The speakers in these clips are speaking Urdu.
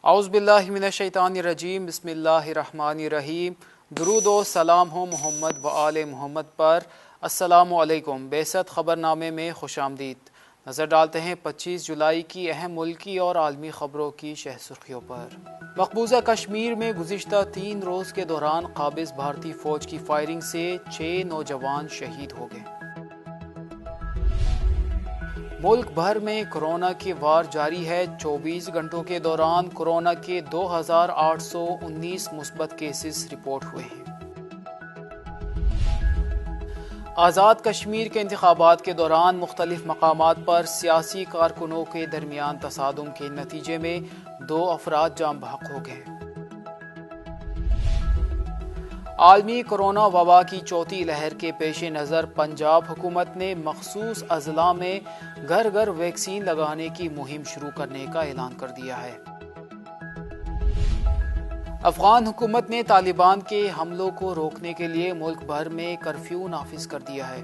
اعوذ باللہ من الشیطان الرجیم، بسم اللہ الرحمن الرحیم۔ درود و سلام ہو محمد و آل محمد پر۔ السلام علیکم۔ بعثت خبر نامے میں خوش آمدید۔ نظر ڈالتے ہیں 25 جولائی کی اہم ملکی اور عالمی خبروں کی شہ سرخیوں پر۔ مقبوضہ کشمیر میں گزشتہ 3 روز کے دوران قابض بھارتی فوج کی فائرنگ سے 6 نوجوان شہید ہو گئے۔ ملک بھر میں کورونا کی وار جاری ہے۔ 24 گھنٹوں کے دوران کورونا کے 2819 مثبت کیسز رپورٹ ہوئے ہیں۔ آزاد کشمیر کے انتخابات کے دوران مختلف مقامات پر سیاسی کارکنوں کے درمیان تصادم کے نتیجے میں 2 افراد جاں بحق ہو گئے۔ عالمی کورونا وبا کی چوتھی لہر کے پیش نظر پنجاب حکومت نے مخصوص اضلاع میں گھر گھر ویکسین لگانے کی مہم شروع کرنے کا اعلان کر دیا ہے۔ افغان حکومت نے طالبان کے حملوں کو روکنے کے لیے ملک بھر میں کرفیو نافذ کر دیا ہے۔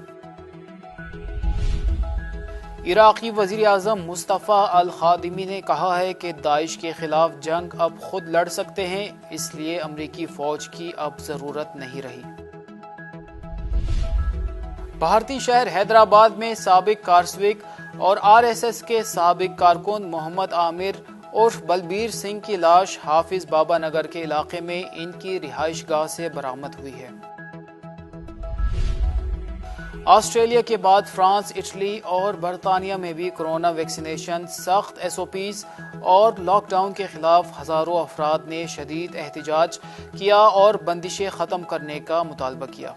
عراقی وزیر اعظم مصطفیٰ الخادمی نے کہا ہے کہ داعش کے خلاف جنگ اب خود لڑ سکتے ہیں، اس لیے امریکی فوج کی اب ضرورت نہیں رہی۔ بھارتی شہر حیدرآباد میں سابق کارسوک اور RSS کے سابق کارکن محمد عامر عرف بلبیر سنگھ کی لاش حافظ بابا نگر کے علاقے میں ان کی رہائش گاہ سے برآمد ہوئی ہے۔ آسٹریلیا کے بعد فرانس، اٹلی اور برطانیہ میں بھی کورونا ویکسینیشن، سخت SOPs اور لاک ڈاؤن کے خلاف ہزاروں افراد نے شدید احتجاج کیا اور بندشیں ختم کرنے کا مطالبہ کیا۔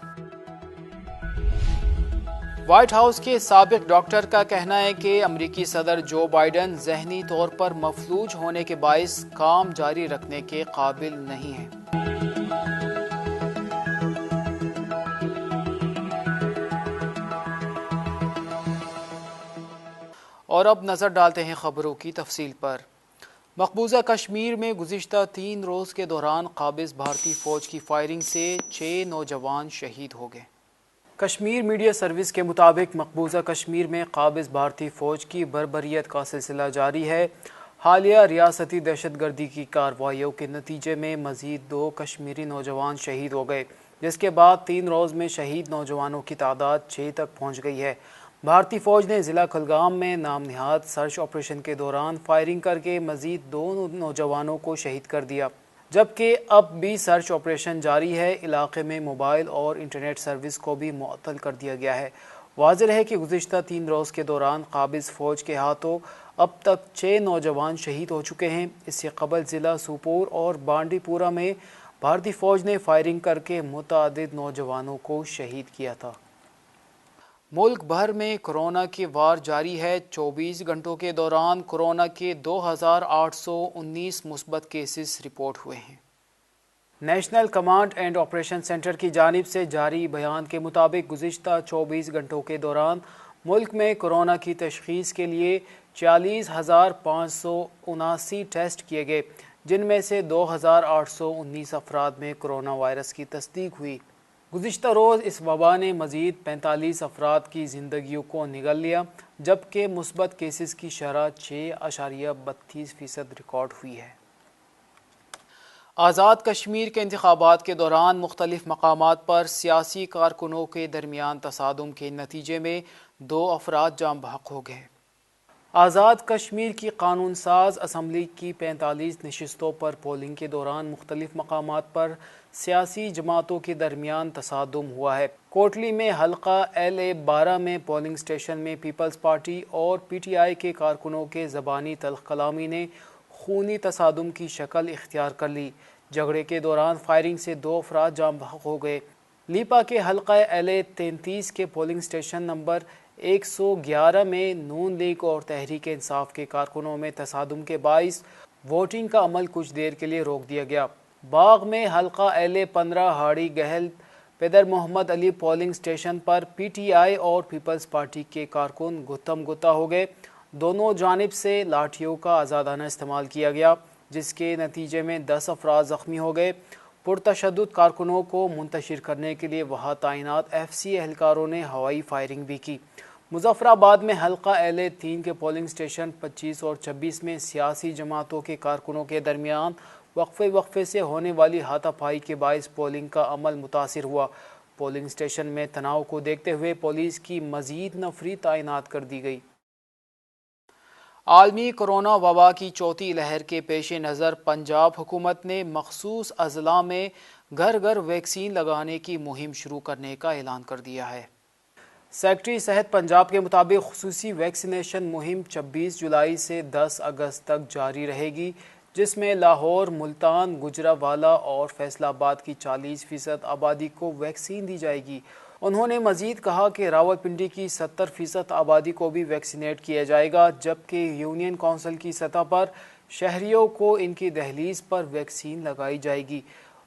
وائٹ ہاؤس کے سابق ڈاکٹر کا کہنا ہے کہ امریکی صدر جو بائیڈن ذہنی طور پر مفلوج ہونے کے باعث کام جاری رکھنے کے قابل نہیں ہیں۔ اور اب نظر ڈالتے ہیں خبروں کی تفصیل پر۔ مقبوضہ کشمیر میں گزشتہ 3 روز کے دوران قابض بھارتی فوج کی فائرنگ سے 6 نوجوان شہید ہو گئے۔ کشمیر میڈیا سروس کے مطابق مقبوضہ کشمیر میں قابض بھارتی فوج کی بربریت کا سلسلہ جاری ہے۔ حالیہ ریاستی دہشت گردی کی کارروائیوں کے نتیجے میں مزید 2 کشمیری نوجوان شہید ہو گئے، جس کے بعد 3 روز میں شہید نوجوانوں کی تعداد 6 تک پہنچ گئی ہے۔ بھارتی فوج نے ضلع کھلگام میں نام نہاد سرچ آپریشن کے دوران فائرنگ کر کے مزید 2 نوجوانوں کو شہید کر دیا، جبکہ اب بھی سرچ آپریشن جاری ہے۔ علاقے میں موبائل اور انٹرنیٹ سروس کو بھی معطل کر دیا گیا ہے۔ واضح ہے کہ گزشتہ 3 روز کے دوران قابض فوج کے ہاتھوں اب تک 6 نوجوان شہید ہو چکے ہیں۔ اس سے قبل ضلع سوپور اور بانڈی پورہ میں بھارتی فوج نے فائرنگ کر کے متعدد نوجوانوں کو شہید کیا تھا۔ ملک بھر میں کورونا کی وار جاری ہے۔ 24 گھنٹوں کے دوران کورونا کے 2819 مثبت کیسز رپورٹ ہوئے ہیں۔ National command and operation centre کی جانب سے جاری بیان کے مطابق گزشتہ 24 گھنٹوں کے دوران ملک میں کورونا کی تشخیص کے لیے 40,579 ٹیسٹ کیے گئے، جن میں سے 2,819 افراد میں کورونا وائرس کی تصدیق ہوئی۔ گزشتہ روز اس وبا نے مزید 45 افراد کی زندگیوں کو نگل لیا، جبکہ مثبت کیسز کی شرح 6.32% ریکارڈ ہوئی ہے۔ آزاد کشمیر کے انتخابات کے دوران مختلف مقامات پر سیاسی کارکنوں کے درمیان تصادم کے نتیجے میں 2 افراد جاں بحق ہو گئے۔ آزاد کشمیر کی قانون ساز اسمبلی کی 45 نشستوں پر پولنگ کے دوران مختلف مقامات پر سیاسی جماعتوں کے درمیان تصادم ہوا ہے۔ کوٹلی میں حلقہ LA-12 میں پولنگ اسٹیشن میں پیپلز پارٹی اور PTI کے کارکنوں کے زبانی تلخ کلامی نے خونی تصادم کی شکل اختیار کر لی۔ جھگڑے کے دوران فائرنگ سے 2 افراد جاں بحق ہو گئے۔ لیپا کے حلقہ LA-33 کے پولنگ اسٹیشن نمبر 111 میں نون لیگ اور تحریک انصاف کے کارکنوں میں تصادم کے باعث ووٹنگ کا عمل کچھ دیر کے لیے روک دیا گیا۔ باغ میں حلقہ LA-15 ہاڑی گہل پیدر محمد علی پولنگ اسٹیشن پر PTI اور پیپلز پارٹی کے کارکن گتم گتا ہو گئے۔ دونوں جانب سے لاٹھیوں کا آزادانہ استعمال کیا گیا، جس کے نتیجے میں 10 افراد زخمی ہو گئے۔ پرتشدد کارکنوں کو منتشر کرنے کے لیے وہاں تعینات FC اہلکاروں نے ہوائی فائرنگ بھی کی۔ مظفر آباد میں حلقہ L3 کے پولنگ سٹیشن 25 اور 26 میں سیاسی جماعتوں کے کارکنوں کے درمیان وقفے سے ہونے والی ہاتھا پائی کے باعث پولنگ کا عمل متاثر ہوا۔ پولنگ سٹیشن میں تناؤ کو دیکھتے ہوئے پولیس کی مزید نفری تعینات کر دی گئی۔ عالمی کورونا وبا کی چوتھی لہر کے پیش نظر پنجاب حکومت نے مخصوص اضلاع میں گھر گھر ویکسین لگانے کی مہم شروع کرنے کا اعلان کر دیا ہے۔ سیکرٹری صحت پنجاب کے مطابق خصوصی ویکسینیشن مہم 26 جولائی سے 10 اگست تک جاری رہے گی، جس میں لاہور، ملتان، گجرانوالہ اور فیصل آباد کی 40% آبادی کو ویکسین دی جائے گی۔ انہوں نے مزید کہا کہ راولپنڈی کی 70% آبادی کو بھی ویکسینیٹ کیا جائے گا، جبکہ یونین کونسل کی سطح پر شہریوں کو ان کی دہلیز پر ویکسین لگائی جائے گی۔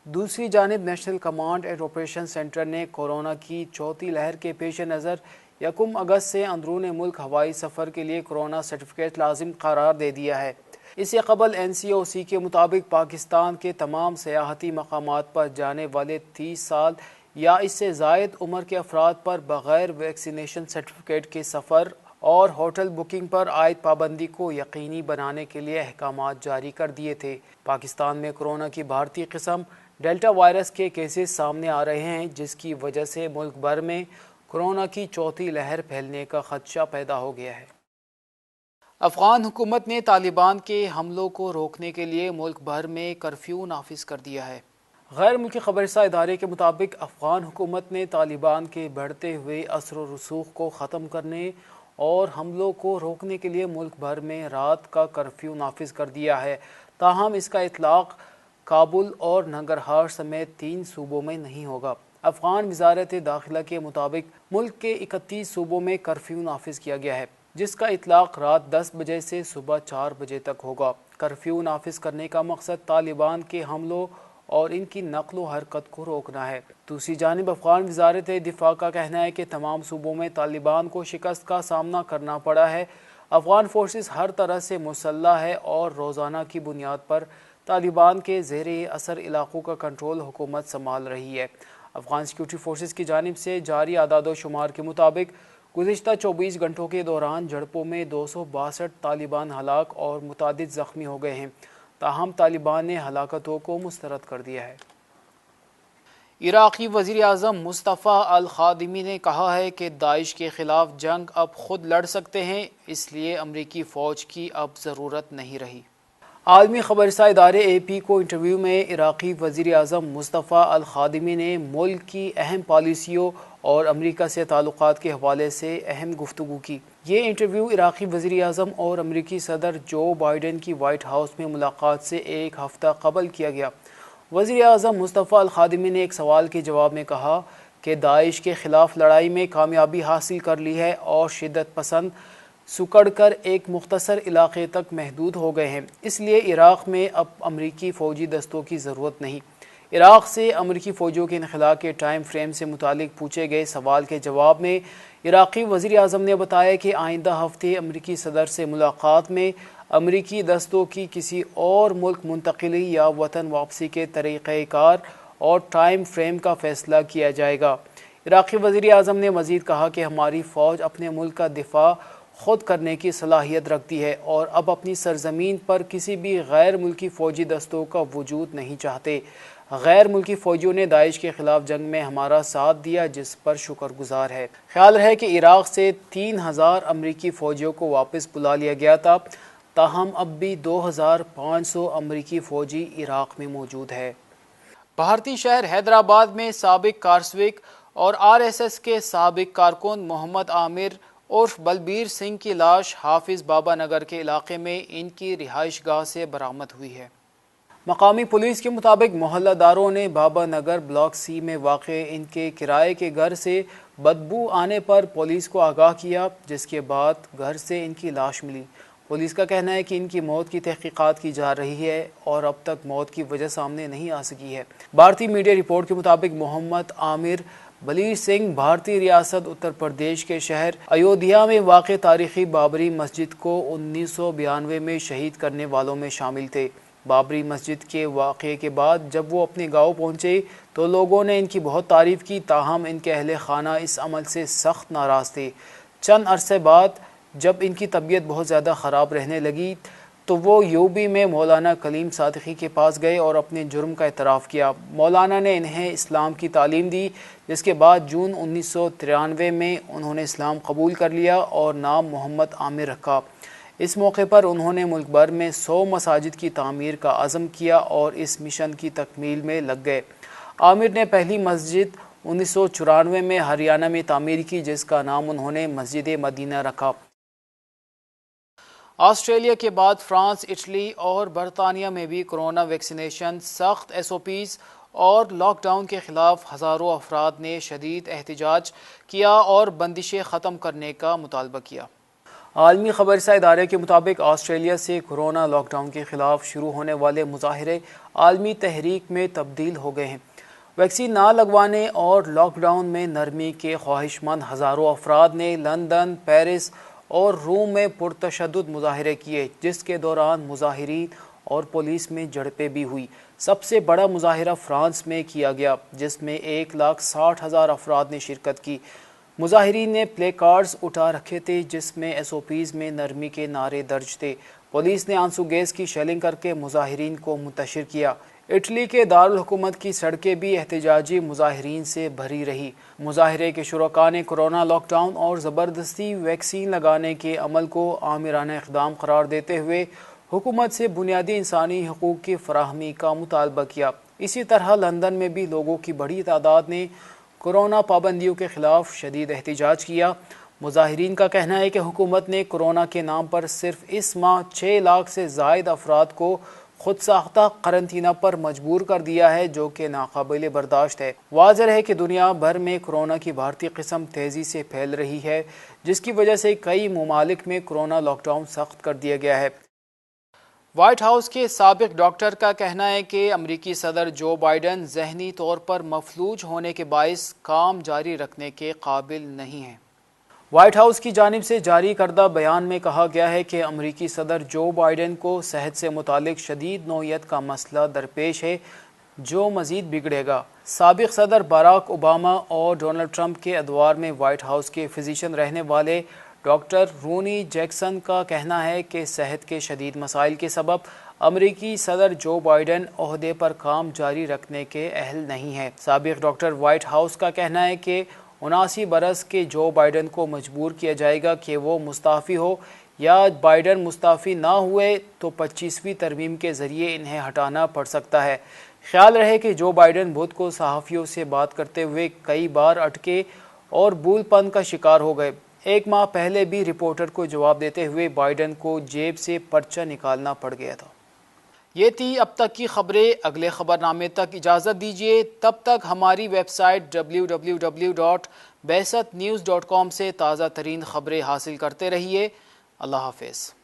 دوسری جانب national command and operation centre نے کورونا کی چوتھی لہر کے پیش نظر 1 اگست سے اندرون ملک ہوائی سفر کے لیے کورونا سرٹیفکیٹ لازم قرار دے دیا ہے۔ اس سے قبل NCOC کے مطابق پاکستان کے تمام سیاحتی مقامات پر جانے والے 30 سال یا اس سے زائد عمر کے افراد پر بغیر ویکسینیشن سرٹیفکیٹ کے سفر اور ہوٹل بکنگ پر عائد پابندی کو یقینی بنانے کے لیے احکامات جاری کر دیے تھے۔ پاکستان میں کورونا کی بھارتی قسم ڈیلٹا وائرس کے کیسز سامنے آ رہے ہیں، جس کی وجہ سے ملک بھر میں کورونا کی چوتھی لہر پھیلنے کا خدشہ پیدا ہو گیا ہے۔ افغان حکومت نے طالبان کے حملوں کو روکنے کے لیے ملک بھر میں کرفیو نافذ کر دیا ہے۔ غیر ملکی خبر رساں ادارے کے مطابق افغان حکومت نے طالبان کے بڑھتے ہوئے اثر و رسوخ کو ختم کرنے اور حملوں کو روکنے کے لیے ملک بھر میں رات کا کرفیو نافذ کر دیا ہے، تاہم اس کا اطلاق کابل اور ننگرہار سمیت 3 صوبوں میں نہیں ہوگا۔ افغان وزارت داخلہ کے مطابق ملک کے 31 صوبوں میں کرفیو نافذ کیا گیا ہے، جس کا اطلاق رات 10 بجے سے صبح 4 بجے تک ہوگا۔ کرفیو نافذ کرنے کا مقصد طالبان کے حملوں اور ان کی نقل و حرکت کو روکنا ہے۔ دوسری جانب افغان وزارت دفاع کا کہنا ہے کہ تمام صوبوں میں طالبان کو شکست کا سامنا کرنا پڑا ہے۔ افغان فورسز ہر طرح سے مسلح ہے اور روزانہ کی بنیاد پر طالبان کے زیر اثر علاقوں کا کنٹرول حکومت سنبھال رہی ہے۔ افغان سیکورٹی فورسز کی جانب سے جاری اعداد و شمار کے مطابق گزشتہ 24 گھنٹوں کے دوران جھڑپوں میں 262 طالبان ہلاک اور متعدد زخمی ہو گئے ہیں، تاہم طالبان نے ہلاکتوں کو مسترد کر دیا ہے۔ عراقی وزیر اعظم مصطفیٰ الخادمی نے کہا ہے کہ داعش کے خلاف جنگ اب خود لڑ سکتے ہیں، اس لیے امریکی فوج کی اب ضرورت نہیں رہی۔ عالمی خبر رساں ادارے AP کو انٹرویو میں عراقی وزیر اعظم مصطفیٰ الخادمی نے ملک کی اہم پالیسیوں اور امریکہ سے تعلقات کے حوالے سے اہم گفتگو کی۔ یہ انٹرویو عراقی وزیر اعظم اور امریکی صدر جو بائیڈن کی وائٹ ہاؤس میں ملاقات سے 1 ہفتہ قبل کیا گیا۔ وزیر اعظم مصطفیٰ الخادمی نے ایک سوال کے جواب میں کہا کہ داعش کے خلاف لڑائی میں کامیابی حاصل کر لی ہے اور شدت پسند سکڑ کر ایک مختصر علاقے تک محدود ہو گئے ہیں، اس لیے عراق میں اب امریکی فوجی دستوں کی ضرورت نہیں۔ عراق سے امریکی فوجیوں کے انخلاء کے ٹائم فریم سے متعلق پوچھے گئے سوال کے جواب میں عراقی وزیر اعظم نے بتایا کہ آئندہ ہفتے امریکی صدر سے ملاقات میں امریکی دستوں کی کسی اور ملک منتقلی یا وطن واپسی کے طریقہ کار اور ٹائم فریم کا فیصلہ کیا جائے گا۔ عراقی وزیر اعظم نے مزید کہا کہ ہماری فوج اپنے ملک کا دفاع خود کرنے کی صلاحیت رکھتی ہے اور اب اپنی سرزمین پر کسی بھی غیر ملکی فوجی دستوں کا وجود نہیں چاہتے۔ غیر ملکی فوجیوں نے داعش کے خلاف جنگ میں ہمارا ساتھ دیا، جس پر شکر گزار ہے۔ خیال رہے کہ عراق سے 3000 امریکی فوجیوں کو واپس بلا لیا گیا تھا، تاہم اب بھی 2500 امریکی فوجی عراق میں موجود ہے۔ بھارتی شہر حیدرآباد میں سابق کارسوک اور RSS کے سابق کارکن محمد عامر عرف بلبیر سنگھ کی لاش حافظ بابا نگر کے علاقے میں ان کی رہائش گاہ سے برآمد ہوئی ہے۔ مقامی پولیس کے مطابق محلہ داروں نے بابا نگر بلاک C میں واقع ان کے کرائے کے گھر سے بدبو آنے پر پولیس کو آگاہ کیا، جس کے بعد گھر سے ان کی لاش ملی۔ پولیس کا کہنا ہے کہ ان کی موت کی تحقیقات کی جا رہی ہے اور اب تک موت کی وجہ سامنے نہیں آ سکی ہے۔ بھارتی میڈیا رپورٹ کے مطابق محمد عامر بلیر سنگھ بھارتی ریاست اتر پردیش کے شہر ایودھیا میں واقع تاریخی بابری مسجد کو 1992 میں شہید کرنے والوں میں شامل تھے۔ بابری مسجد کے واقعے کے بعد جب وہ اپنے گاؤں پہنچے تو لوگوں نے ان کی بہت تعریف کی، تاہم ان کے اہل خانہ اس عمل سے سخت ناراض تھے۔ چند عرصے بعد جب ان کی طبیعت بہت زیادہ خراب رہنے لگی تو وہ یوبی میں مولانا کلیم صادقی کے پاس گئے اور اپنے جرم کا اعتراف کیا۔ مولانا نے انہیں اسلام کی تعلیم دی، جس کے بعد جون 1993 میں انہوں نے اسلام قبول کر لیا اور نام محمد عامر رکھا۔ اس موقع پر انہوں نے ملک بھر میں 100 مساجد کی تعمیر کا عزم کیا اور اس مشن کی تکمیل میں لگ گئے۔ عامر نے پہلی مسجد 1994 میں ہریانہ میں تعمیر کی، جس کا نام انہوں نے مسجد مدینہ رکھا۔ آسٹریلیا کے بعد فرانس، اٹلی اور برطانیہ میں بھی کرونا ویکسینیشن، سخت SOPs اور لاک ڈاؤن کے خلاف ہزاروں افراد نے شدید احتجاج کیا اور بندشیں ختم کرنے کا مطالبہ کیا۔ عالمی خبر رساں ادارے کے مطابق آسٹریلیا سے کورونا لاک ڈاؤن کے خلاف شروع ہونے والے مظاہرے عالمی تحریک میں تبدیل ہو گئے ہیں۔ ویکسین نہ لگوانے اور لاک ڈاؤن میں نرمی کے خواہش مند ہزاروں افراد نے لندن، پیرس اور روم میں پرتشدد مظاہرے کیے، جس کے دوران مظاہرین اور پولیس میں جھڑپیں بھی ہوئی۔ سب سے بڑا مظاہرہ فرانس میں کیا گیا، جس میں 1,60,000 افراد نے شرکت کی۔ مظاہرین نے پلے کارڈز اٹھا رکھے تھے جس میں SOPs میں نرمی کے نعرے درج تھے۔ پولیس نے آنسو گیس کی شیلنگ کر کے مظاہرین کو منتشر کیا۔ اٹلی کے دارالحکومت کی سڑکیں بھی احتجاجی مظاہرین سے بھری رہی۔ مظاہرے کے شرکاء نے کورونا لاک ڈاؤن اور زبردستی ویکسین لگانے کے عمل کو آمرانہ اقدام قرار دیتے ہوئے حکومت سے بنیادی انسانی حقوق کی فراہمی کا مطالبہ کیا۔ اسی طرح لندن میں بھی لوگوں کی بڑی تعداد نے کورونا پابندیوں کے خلاف شدید احتجاج کیا۔ مظاہرین کا کہنا ہے کہ حکومت نے کورونا کے نام پر صرف اس ماہ 6 لاکھ سے زائد افراد کو خود ساختہ قرنطینہ پر مجبور کر دیا ہے، جو کہ ناقابل برداشت ہے۔ واضح ہے کہ دنیا بھر میں کورونا کی بھارتی قسم تیزی سے پھیل رہی ہے، جس کی وجہ سے کئی ممالک میں کورونا لاک ڈاؤن سخت کر دیا گیا ہے۔ وائٹ ہاؤس کے سابق ڈاکٹر کا کہنا ہے کہ امریکی صدر جو بائیڈن ذہنی طور پر مفلوج ہونے کے باعث کام جاری رکھنے کے قابل نہیں ہیں۔ وائٹ ہاؤس کی جانب سے جاری کردہ بیان میں کہا گیا ہے کہ امریکی صدر جو بائیڈن کو صحت سے متعلق شدید نوعیت کا مسئلہ درپیش ہے جو مزید بگڑے گا۔ سابق صدر باراک اوباما اور ڈونلڈ ٹرمپ کے ادوار میں وائٹ ہاؤس کے فزیشین رہنے والے ڈاکٹر رونی جیکسن کا کہنا ہے کہ صحت کے شدید مسائل کے سبب امریکی صدر جو بائیڈن عہدے پر کام جاری رکھنے کے اہل نہیں ہے۔ سابق ڈاکٹر وائٹ ہاؤس کا کہنا ہے کہ 79 برس کے جو بائیڈن کو مجبور کیا جائے گا کہ وہ مستعفی ہو، یا بائیڈن مستعفی نہ ہوئے تو 25ویں ترمیم کے ذریعے انہیں ہٹانا پڑ سکتا ہے۔ خیال رہے کہ جو بائیڈن بدھ کو صحافیوں سے بات کرتے ہوئے کئی بار اٹکے اور بول پن کا شکار ہو گئے۔ 1 ماہ پہلے بھی رپورٹر کو جواب دیتے ہوئے بائیڈن کو جیب سے پرچہ نکالنا پڑ گیا تھا۔ یہ تھی اب تک کی خبریں۔ اگلے خبر نامے تک اجازت دیجیے، تب تک ہماری ویب سائٹ www.baisatnews.com سے تازہ ترین خبریں حاصل کرتے رہیے۔ اللہ حافظ۔